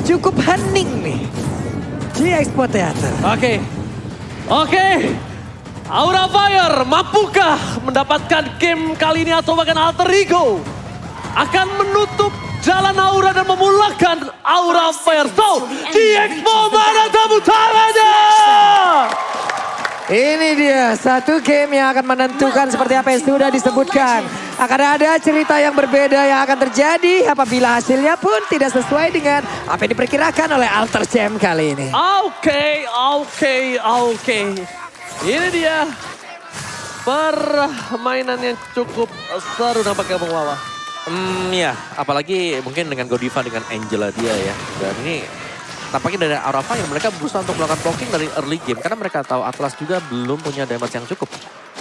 cukup hening nih. Di Expo Theater. Oke. Aura Fire mampukah mendapatkan game kali ini atau bahkan Alter Ego akan menutup jalan Aura dan memulangkan Aura Fire. So, di Expo mana tepuk tangannya? Ini dia satu game yang akan menentukan seperti apa yang sudah disebutkan. Akan ada cerita yang berbeda yang akan terjadi apabila hasilnya pun tidak sesuai dengan apa yang diperkirakan oleh Alter Jam kali ini. Oke. Ini dia permainan yang cukup seru nampaknya Bung Wawa. Ya, apalagi mungkin dengan Godiva dengan Angela dia ya. Dan ini tampaknya dari Aura Fire mereka berusaha untuk melakukan blocking dari early game. Karena mereka tahu Atlas juga belum punya damage yang cukup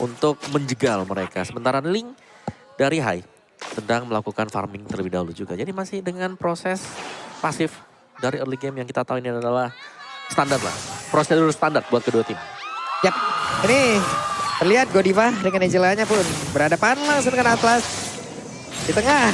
untuk menjegal mereka. Sementara Link dari High sedang melakukan farming terlebih dahulu juga. Jadi masih dengan proses pasif dari early game yang kita tahu ini adalah standar lah. Prosedur standar buat kedua tim. Yap, ini terlihat Godiva dengan Angelanya pun berhadapan langsung dengan Atlas. Di tengah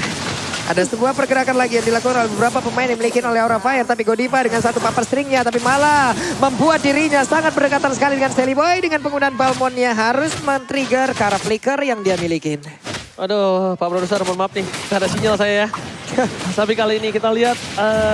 ada sebuah pergerakan lagi yang dilakukan oleh beberapa pemain yang dimiliki oleh Aura Fire. Tapi Godiva dengan satu paper stringnya tapi malah membuat dirinya sangat berdekatan sekali dengan Sally Boy. Dengan penggunaan Balmonnya harus men-trigger Kara Flicker yang dia milikin. Aduh, Pak Produser mohon maaf nih, ada sinyal saya ya. Tapi kali ini kita lihat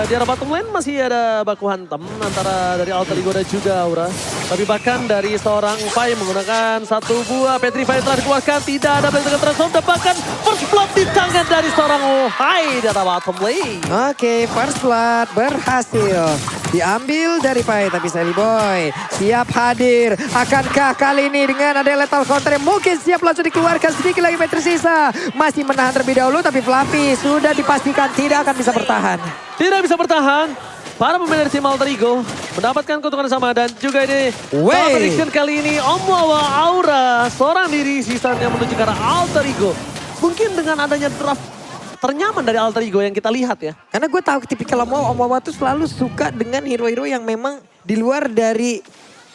di arah bottom lane masih ada baku hantam antara dari Alter Ego dan juga Aura. Tapi bahkan dari seorang Fai menggunakan satu buah Petrify telah dikeluarkan, tidak ada Blade dengan transform dan bahkan first blood di tangan dari seorang Hai di arah bottom lane. Oke, first blood berhasil diambil dari Pai, tapi Sally Boy siap hadir. Akankah kali ini dengan ada lethal counter yang mungkin siap langsung dikeluarkan, sedikit lagi Petri sisa. Masih menahan terlebih dahulu tapi Fluffy sudah dipastikan tidak akan bisa bertahan. Tidak bisa bertahan. Para pemain dari tim Alter Ego mendapatkan keuntungan yang sama dan juga ini prediction kali ini Om Wawa Aura seorang diri sisanya menuju ke arah Alter Ego. Mungkin dengan adanya draft ternyaman dari Alter Ego yang kita lihat ya. Karena gue tahu tipikal Om Wawa tuh selalu suka dengan hero-hero yang memang di luar dari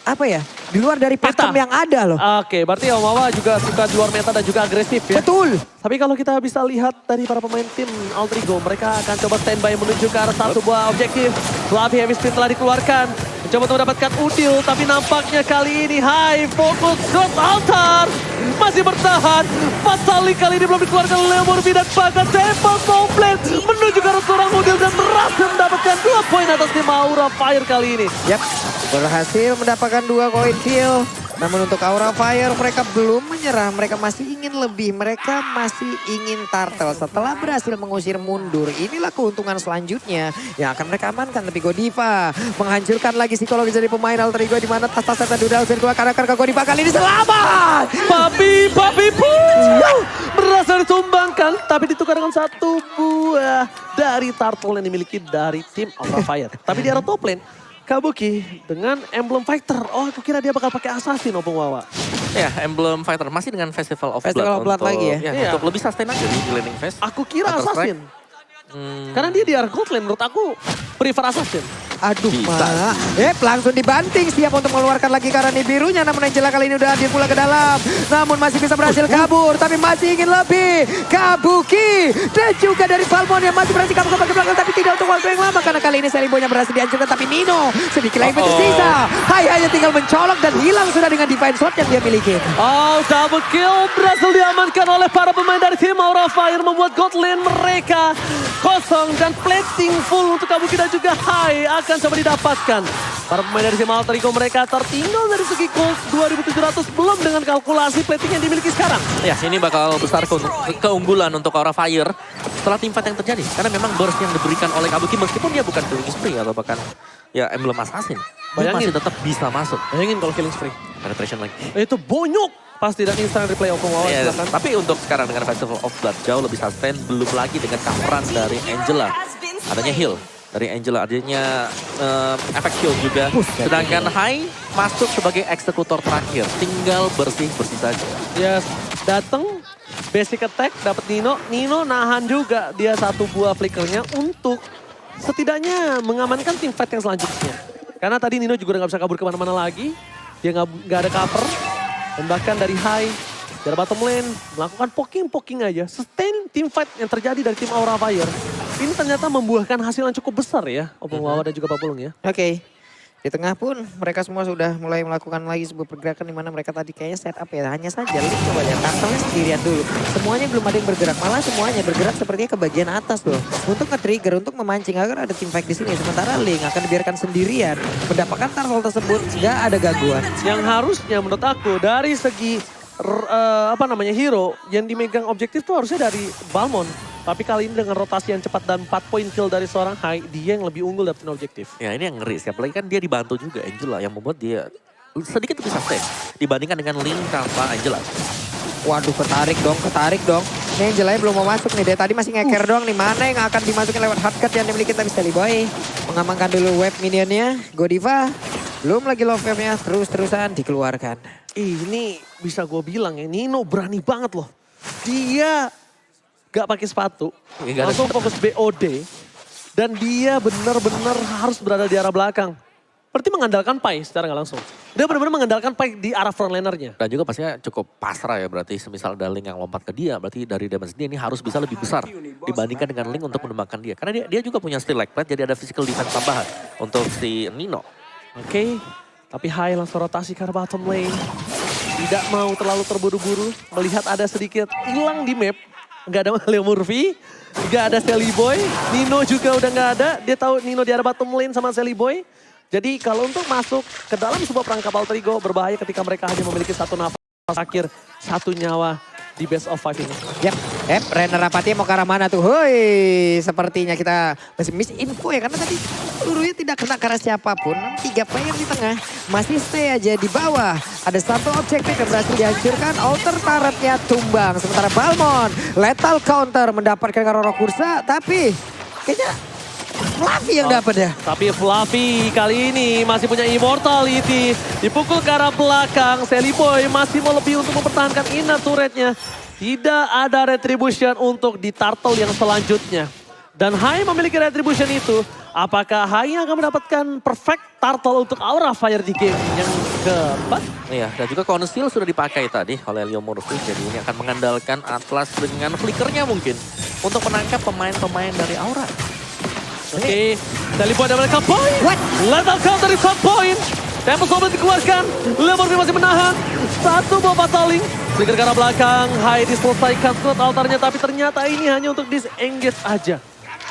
apa ya? Di luar dari pakem yang ada loh. Oke, berarti Om Wawa juga suka di luar meta dan juga agresif ya. Betul. Tapi kalau kita bisa lihat dari para pemain tim Alter Ego, mereka akan coba standby menuju ke arah satu buah objektif. Fluffy Heavy Spin telah dikeluarkan. Mencoba untuk mendapatkan Udil, tapi nampaknya kali ini High fokus shot Altar. Masih bertahan. Pasali kali ini belum dikeluarkan oleh Morbi dan bahkan Temple komplit. Menuju ke arah seorang Udil dan berhasil mendapatkan 2 poin atas tim Aura Fire kali ini. Yap, berhasil mendapatkan 2 koin kill. Namun untuk Aura Fire mereka belum menyerah, mereka masih ingin lebih, mereka masih ingin turtle. Setelah berhasil mengusir mundur, inilah keuntungan selanjutnya yang akan mereka amankan. Tapi Godiva menghancurkan lagi psikologi dari pemain Alter Ego di mana tas-tas setan Dudal keluar karena Godiva kali ini selamat. Papi berhasil ditumbangkan tapi ditukar dengan satu buah dari turtle yang dimiliki dari tim Aura Fire. Tapi di arah top lane, Kabuki dengan Emblem Fighter. Oh, aku kira dia bakal pakai Assassin, Opung Wawa. Ya, Emblem Fighter masih dengan Festival of Festival of Blood Blood lagi ya? Iya. Untuk lebih sustain aja di laning phase. Aku kira Counter-Strike. Assassin. Karena dia di arah gold lane, menurut aku prefer Assassin. Aduh, Bisa. langsung dibanting, siap untuk mengeluarkan lagi Karani birunya. Namun Angela kali ini udah hadir pula ke dalam. Namun masih bisa berhasil kabur, tapi masih ingin lebih. Kabuki dan juga dari Falmon yang masih berhasil kabur ke belakang, tapi tidak untuk waktu yang lama. Karena kali ini Sally Boy-nya berhasil dihancurkan, tapi Nino sedikit lagi tersisa. Hai hanya tinggal mencolok dan hilang sudah dengan Divine Sword yang dia miliki. Oh, double kill berhasil diamankan oleh para pemain dari tim Aura Fire. Membuat god lane mereka kosong dan plating full untuk Kabuki dan juga Hai akan coba didapatkan. Para pemain dari tim Alter Ego mereka tertinggal dari segi gold 2.700 belum dengan kalkulasi plating yang dimiliki sekarang. Ya, ini bakal besar keunggulan untuk Aura Fire setelah tim fight yang terjadi. Karena memang burst yang diberikan oleh Kabuki meskipun dia bukan killing spree atau bahkan ya Emblem Assassin. Dia Bayangin. masih tetap bisa masuk. Bayangin kalau killing spree. Penetration lagi. Itu bonyok pasti dan instant replay Opung Wawa. Ya, Silakan. tapi untuk sekarang dengan Festival of Blood jauh lebih sustain. Belum lagi dengan coveran dari Angela. Adanya heal dari Angela, adanya efek shield juga. Sedangkan Hai masuk sebagai eksekutor terakhir. Tinggal bersih-bersih saja. Ya, datang basic attack dapat Nino. Nino nahan juga dia satu buah flickernya untuk setidaknya mengamankan tim fight yang selanjutnya. Karena tadi Nino juga udah gak bisa kabur kemana-mana lagi. Dia gak ada cover. Dan bahkan dari High, dari bottom lane, melakukan poking-poking aja. Sustain tim fight yang terjadi dari tim Aura Fire. ini ternyata membuahkan hasil yang cukup besar ya. Opung Wawa dan juga Papulung ya. Oke. Di tengah pun mereka semua sudah mulai melakukan lagi sebuah pergerakan di mana mereka tadi kayaknya setup ya. Hanya saja Link coba lihat Turtle-nya sendirian dulu. Semuanya belum ada yang bergerak. Malah semuanya bergerak sepertinya ke bagian atas loh. Untuk nge-trigger, untuk memancing agar ada team fight di sini. Sementara Link akan dibiarkan sendirian. Mendapatkan Turtle tersebut nggak ada gangguan. Yang harusnya menurut aku dari segi hero yang dimegang objektif tuh harusnya dari Balmond. Tapi kali ini dengan rotasi yang cepat dan 4 poin kill dari seorang Hai, dia yang lebih unggul dapetin objektif. Ya ini yang ngeri sih, apalagi kan dia dibantu juga Angela yang membuat dia sedikit lebih sustain dibandingkan dengan Link tanpa Angela. Waduh ketarik dong. Ini Angela belum mau masuk nih. Dia tadi masih ngeker doang nih. Mana yang akan dimasukin lewat hardcut yang dimiliki tapi Sally Boy. Mengamankan dulu wave minionnya. Godiva. Belum lagi love wave-nya terus-terusan dikeluarkan. Ini bisa gue bilang ya, Nino berani banget loh. Dia gak pakai sepatu, langsung fokus BOD. Dan dia benar-benar harus berada di arah belakang. Berarti mengandalkan Pai secara gak langsung. Dia benar-benar mengandalkan Pai di arah frontlanernya. Dan juga pastinya cukup pasrah ya berarti semisal ada Link yang lompat ke dia. Berarti dari damage dia ini harus bisa lebih besar dibandingkan dengan Link untuk menembakkan dia. Karena dia juga punya skill like plate jadi ada physical defense tambahan untuk si Nino. Oke, tapi Hai langsung rotasi ke arah bottom lane. Tidak mau terlalu terburu-buru. Melihat ada sedikit hilang di map. Nggak ada Leo Murphy, nggak ada Sally Boy, Nino juga udah nggak ada. Dia tahu Nino di arah bottom lane sama Sally Boy. Jadi kalau untuk masuk ke dalam sebuah perangkap Alter Ego berbahaya ketika mereka hanya memiliki satu nafas akhir, satu nyawa di best of 5 ini. Renner Rapati mau ke arah mana tuh? Hoi, sepertinya kita masih miss info ya. Karena tadi pelurunya tidak kena ke arah siapapun. 3 player di tengah masih stay aja di bawah. Ada satu objektif yang berhasil dihancurkan. Alter turretnya tumbang. Sementara Balmond lethal counter mendapatkan Karoro Kursa. Tapi kayaknya Fluffy yang dapat ya. Tapi Fluffy kali ini masih punya immortality. Dipukul ke arah belakang. Sally Boy masih mau lebih untuk mempertahankan inner turretnya. Tidak ada retribution untuk di turtle yang selanjutnya. Dan Hai memiliki retribution itu. Apakah Hai akan mendapatkan perfect turtle untuk Aura Fire di game yang keempat? Iya, dan juga Conceal sudah dipakai tadi oleh Leo Murphy. Jadi ini akan mengandalkan Atlas dengan flickernya mungkin. Untuk menangkap pemain-pemain dari Aura. Oke, Sally Boy ada mereka point. What? Lethal counter di top point. Tempo Sobat dikeluarkan. Leo Murphy masih menahan. Satu buah bataling. Flicker ke arah belakang. Hai diselesaikan slot altarnya. Tapi ternyata ini hanya untuk disengage aja.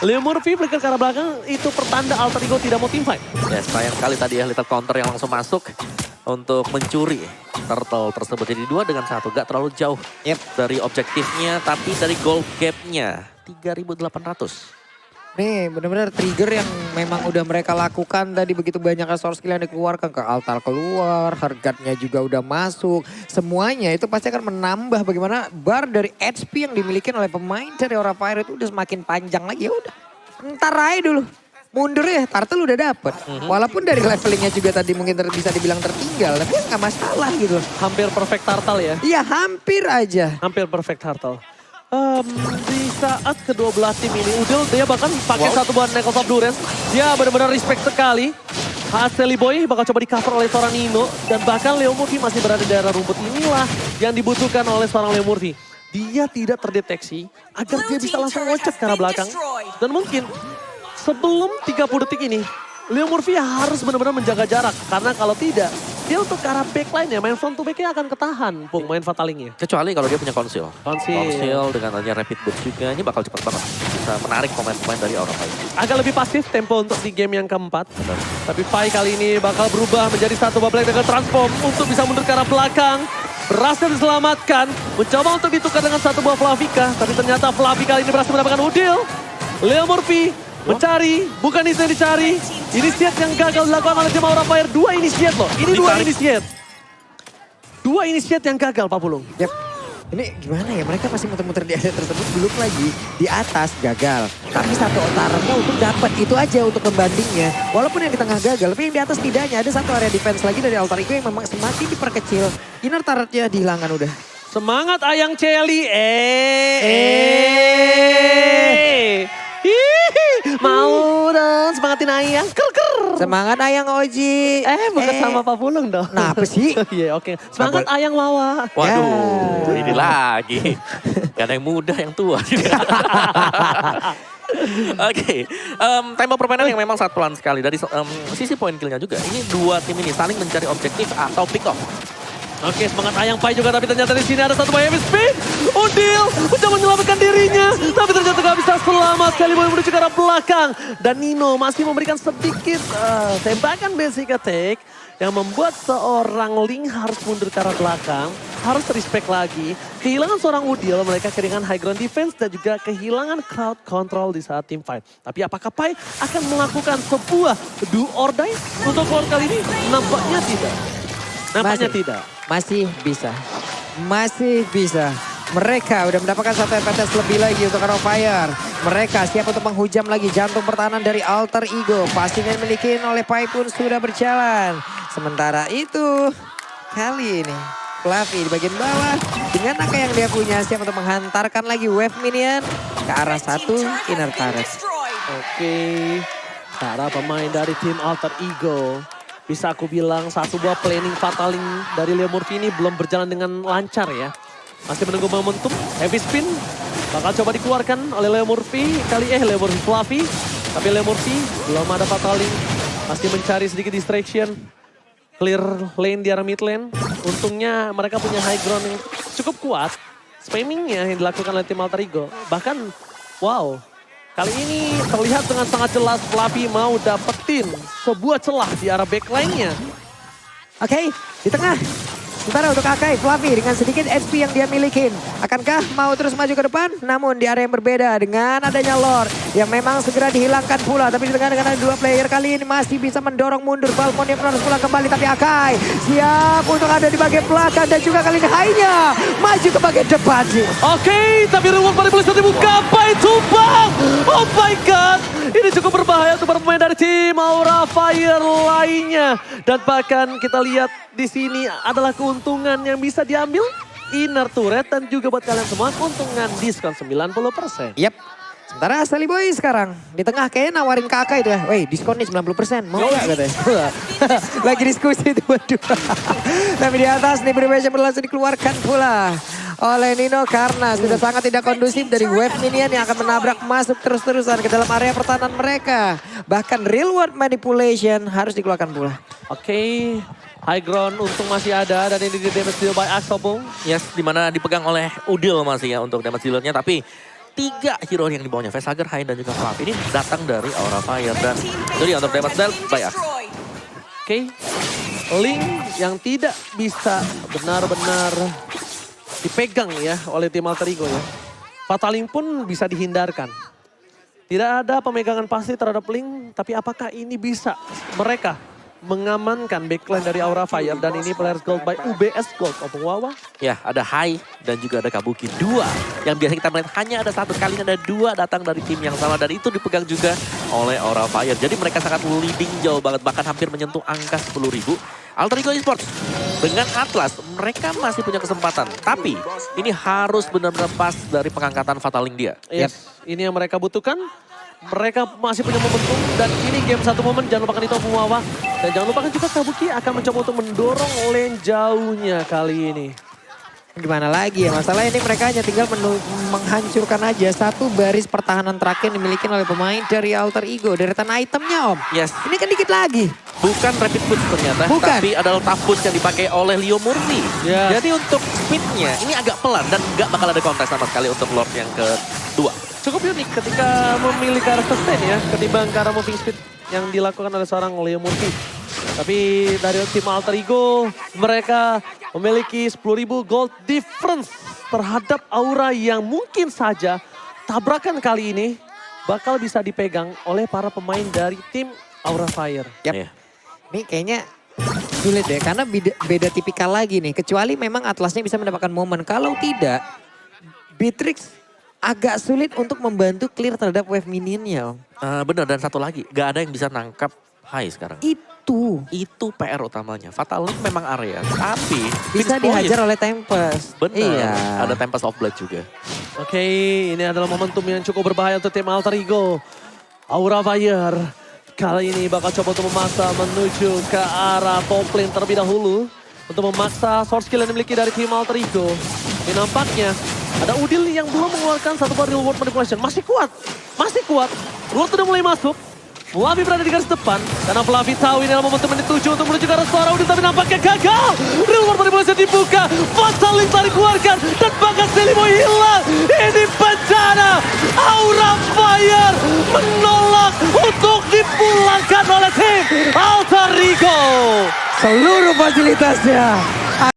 Leo Murphy flicker ke arah belakang. Itu pertanda Alter Ego tidak mau teamfight. Ya sayang sekali tadi ya lethal counter yang langsung masuk. Untuk mencuri turtle tersebut. Jadi 2 dengan 1. Gak terlalu jauh dari objektifnya. Tapi dari gold gapnya 3.800. Nih benar-benar trigger yang memang udah mereka lakukan tadi begitu banyak resource skill yang dikeluarkan ke altar keluar, hargatnya juga udah masuk. Semuanya itu pasti akan menambah bagaimana bar dari HP yang dimiliki oleh pemain dari Aura Fire itu udah semakin panjang lagi. Ya udah, ntar aja dulu. Mundur ya, turtle udah dapet. Walaupun dari levelingnya juga tadi mungkin bisa dibilang tertinggal, tapi nggak masalah gitu. Hampir perfect turtle ya. Iya hampir aja. Hampir perfect turtle. Di saat kedua belah tim ini, Udil dia bahkan pakai satu buah Knuckles of Durance. Dia benar-benar respect sekali. Sally Boy bakal coba di cover oleh seorang Nino. Dan bahkan Leo Murphy masih berada di daerah rumput. Inilah yang dibutuhkan oleh seorang Leo Murphy. Dia tidak terdeteksi agar dia bisa langsung loncat ke arah belakang. Dan mungkin sebelum 30 detik ini, Leo Murphy harus benar-benar menjaga jarak. Karena kalau tidak, dia untuk ke arah backline ya, main front to backnya akan ketahan, Pung, main fatalingnya. Kecuali kalau dia punya Conceal. Conceal dengan adanya rapid boost juga, ini bakal cepat banget. Bisa menarik pemain-pemain dari Aura Fire. Agak lebih pasif tempo untuk di game yang keempat. Tapi Pai kali ini bakal berubah menjadi satu Black dengan transform untuk bisa mundur ke arah belakang. Berhasil diselamatkan, mencoba untuk ditukar dengan satu buah Flavika. Tapi ternyata Flavi kali ini berhasil mendapatkan Udil. Leo Murphy mencari, bukan itu yang dicari. Initiate yang gagal dilakukan oleh tim Aura Fire. 2 initiate loh, ini 2 initiate. 2 initiate yang gagal Pak Pulung. Yap. Ini gimana ya, mereka masih muter-muter di area tersebut, belum lagi di atas gagal. Tapi satu otarnya untuk dapat, itu aja untuk pembandingnya. Walaupun yang di tengah gagal, tapi yang di atas tidaknya. Ada satu area defense lagi dari Alter Ego yang memang semakin diperkecil. Inner turretnya dihilangkan udah. Semangat Ayang Celi, mau dong semangatin Ayang, ker. Semangat Ayang Oji. Bukan sama Pak Pulung dong. Nah apa sih? Iya oke. Semangat Ayang Wawa. Waduh, ini lagi. Gak ada yang muda, yang tua. Oke, tempo permainan yang memang sangat pelan sekali. Dari sisi poin killnya juga, ini dua tim ini saling mencari objektif atau pick off. Oke, semangat Ayang Pai juga, tapi ternyata di sini ada satu heavy spin. Udil udah menyelamatkan dirinya, tapi ternyata gak bisa selamat. Kali boy menuju ke arah belakang. Dan Nino masih memberikan sedikit tembakan basic attack yang membuat seorang Ling harus mundur ke arah belakang. Harus respect lagi. Kehilangan seorang Udil, mereka kehilangan high ground defense dan juga kehilangan crowd control di saat team fight. Tapi apakah Pai akan melakukan sebuah do or die untuk round kali ini? Nampaknya tidak. Nampaknya tidak. Masih bisa. Masih bisa. Mereka udah mendapatkan satu advantage lebih lagi untuk Arrow Fire. Mereka siap untuk menghujam lagi jantung pertahanan dari Alter Ego. Pastinya dimiliki oleh Pai pun sudah berjalan. Sementara itu, kali ini Fluffy di bagian bawah dengan naga yang dia punya siap untuk menghantarkan lagi wave minion ke arah satu inner turret. Oke, para pemain dari tim Alter Ego. Bisa aku bilang satu buah planning fataling dari Leo Murphy ini belum berjalan dengan lancar ya. Masih menunggu momentum, heavy spin. Bakal coba dikeluarkan oleh Leo Murphy. Leo Murphy Fluffy. Tapi Leo Murphy belum ada fataling. Masih mencari sedikit distraction. Clear lane di arah mid lane. Untungnya mereka punya high ground yang cukup kuat. Spammingnya yang dilakukan oleh tim Alter Ego. Bahkan, wow. Kali ini terlihat dengan sangat jelas Fluffy mau dapetin sebuah celah di arah backline-nya. Oke, di tengah. Sementara untuk Akai, Fluffy dengan sedikit HP yang dia milikin. Akankah mau terus maju ke depan? Namun di area yang berbeda dengan adanya Lord yang memang segera dihilangkan pula. Tapi di tengah dengan ada dua player kali ini masih bisa mendorong mundur. Balmon yang harus pulang kembali. Tapi Akai siap untuk ada di bagian belakang. Dan juga kali ini Hai-nya maju ke bagian depan sih. Oke, tapi reward pada polisi dibuka. Pai tumbang. Oh my god. Ini cukup berbahaya untuk para pemain dari tim Aura Fire lainnya. Dan bahkan kita lihat di sini adalah keuntungan yang bisa diambil inner turret dan juga buat kalian semua keuntungan diskon 90%. Yap. Sementara Sally Boy sekarang di tengah kayaknya nawarin ke Akai itu ya. Weh diskon nih 90%, mau gak katanya? Lagi diskusi itu berdua. Tapi di atas nih Privation berlangsung dikeluarkan pula oleh Nino karena sudah sangat tidak kondusif dari wave minion yang akan menabrak masuk terus-terusan ke dalam area pertahanan mereka. Bahkan real world manipulation harus dikeluarkan pula. Oke, high ground untung masih ada dan ini di damage deal by Axel Bung. Yes, dimana dipegang oleh Udil masih ya untuk damage dealernya. Tapi 3 hero yang dibawanya, Vesager, Hai dan juga Fluffy ini datang dari Aura Fire. Dan itu dia untuk damage deal by Axe. Oke, Ling yang tidak bisa benar-benar dipegang ya oleh tim Alter Ego ya. Fataling pun bisa dihindarkan. Tidak ada pemegangan pasti terhadap Ling, tapi apakah ini bisa mereka mengamankan backline dari Aura Fire dan ini players gold by UBS Gold. Opung Wawa. Ya, ada Hai dan juga ada Kabuki. 2 yang biasa kita melihat hanya ada 1, kali ini ada 2 datang dari tim yang sama. Dan itu dipegang juga oleh Aura Fire. Jadi mereka sangat leading jauh banget, bahkan hampir menyentuh angka 10.000. Alter Ego Esports dengan Atlas, mereka masih punya kesempatan. Tapi ini harus benar-benar pas dari pengangkatan Fataling dia. Yes, ini yang mereka butuhkan. Mereka masih punya momentum dan ini game satu momen, jangan lupakan itu Opung Wawa. Dan jangan lupakan juga Kabuki akan mencoba untuk mendorong lane jauhnya kali ini. Gimana lagi ya, masalah ini mereka hanya tinggal menghancurkan aja satu baris pertahanan terakhir yang dimiliki oleh pemain dari Alter Ego. Deretan itemnya Om. Yes. Ini kan dikit lagi. Bukan rapid boost ternyata, Bukan. tapi adalah tough boost yang dipakai oleh Leo Murphy. Yes. Jadi untuk speednya ini agak pelan dan nggak bakal ada kontes sama sekali untuk Lord yang kedua. Cukup unik ketika memilih ke arah sustain ya, ketimbang ke arah moving speed yang dilakukan oleh seorang Leo Murphy. Tapi dari tim Alter Ego, mereka memiliki 10.000 gold difference terhadap Aura yang mungkin saja tabrakan kali ini bakal bisa dipegang oleh para pemain dari tim Aura Fire. Yap. Iya. Ini kayaknya sulit deh, karena beda tipikal lagi nih. Kecuali memang Atlasnya bisa mendapatkan momen. Kalau tidak, Beatrix agak sulit untuk membantu clear terhadap wave minionnya Om. Bener, dan satu lagi, nggak ada yang bisa nangkap Hai sekarang. Itu PR utamanya. Fatal Link memang area, tapi Bisa Vince dihajar Point. oleh Tempest. Bener, Iya. ada Tempest of Blood juga. Oke, ini adalah momentum yang cukup berbahaya untuk tim Alter Ego. Aura Fire kali ini bakal coba untuk memaksa menuju ke arah top lane terlebih dahulu. Untuk memaksa source skill yang dimiliki dari tim Alter Ego. Ini nampaknya Ada Udil yang belum mengeluarkan satu buah reward manipulation. Masih kuat. Masih kuat. Reward sudah mulai masuk. Fluffy berada di garis depan. Karena Fluffy tahu ini adalah momentum menit 7 untuk menuju ke arah suara Udil. Tapi nampaknya gagal. Reward manipulation dibuka. Fatal Link telah dikeluarkan. Dan bahkan Selimo hilang. Ini bencana. Aura Fire menolak untuk dipulangkan oleh tim Alter Ego. Seluruh fasilitasnya